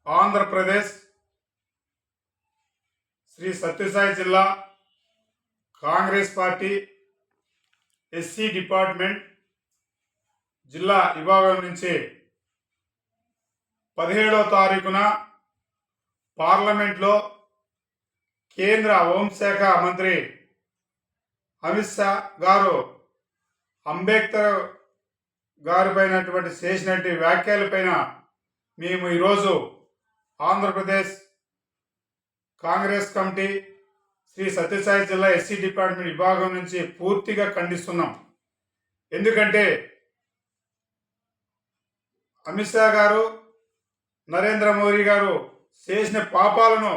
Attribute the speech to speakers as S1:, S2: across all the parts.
S1: ఆంధ్రప్రదేశ్ శ్రీ సత్యసాయి జిల్లా Congress party SC department జిల్లా విభాగం నుంచి 17వ తారీఖున పార్లమెంట్లో కేంద్ర హోంశాఖ మంత్రి అమిత్ షా గారు అంబేద్కర్ గారిపైనటువంటి చేసినటువంటి వ్యాఖ్యలపైన మేము ఈరోజు ఆంధ్రప్రదేశ్ కాంగ్రెస్ కమిటీ శ్రీ సత్యసాయి జిల్లా ఎస్సీ డిపార్ట్మెంట్ విభాగం నుంచి పూర్తిగా ఖండిస్తున్నాం. ఎందుకంటే అమిత్ షా గారు, నరేంద్ర మోదీ గారు చేసిన పాపాలను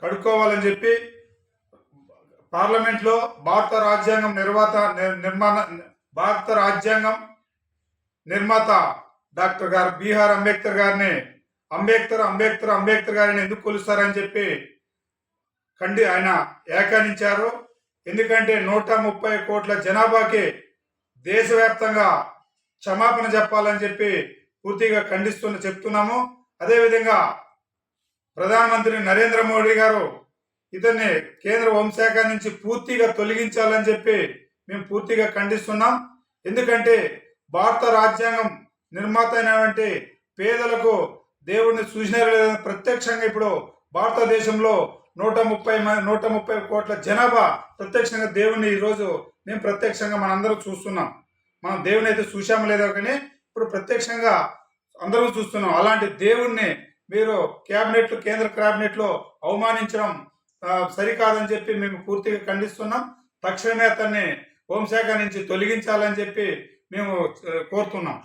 S1: కడుక్కోవాలని చెప్పి పార్లమెంట్లో భారత రాజ్యాంగం నిర్మాత డాక్టర్ గారు బిఆర్ అంబేద్కర్ గారిని అంబేద్కర్ గారిని ఎందుకు కొలుస్తారని చెప్పి ఆయన వ్యాఖ్యానించారు. ఎందుకంటే 130 కోట్ల జనాభాకి దేశవ్యాప్తంగా క్షమాపణ చెప్పాలని చెప్పి పూర్తిగా చెప్తున్నాము. అదేవిధంగా ప్రధానమంత్రి నరేంద్ర మోడీ గారు ఇతన్ని కేంద్ర హోంశాఖ నుంచి పూర్తిగా తొలగించాలని చెప్పి మేము పూర్తిగా ఖండిస్తున్నాం. ఎందుకంటే భారత రాజ్యాంగం నిర్మాత అయినటువంటి పేదలకు దేవుడిని చూసినారు లేదని ప్రత్యక్షంగా ఇప్పుడు భారతదేశంలో 130 కోట్ల జనాభా ప్రత్యక్షంగా దేవుడిని ఈరోజు మేము ప్రత్యక్షంగా మనందరూ చూస్తున్నాం. మనం దేవుని అయితే చూసాము లేదో కానీ ఇప్పుడు ప్రత్యక్షంగా అందరూ చూస్తున్నాం. అలాంటి దేవుణ్ణి మీరు కేంద్ర క్యాబినెట్లో అవమానించడం సరికాదని చెప్పి మేము పూర్తిగా ఖండిస్తున్నాం. తక్షణమే అతన్ని హోంశాఖ నుంచి తొలగించాలని చెప్పి మేము కోరుతున్నాం.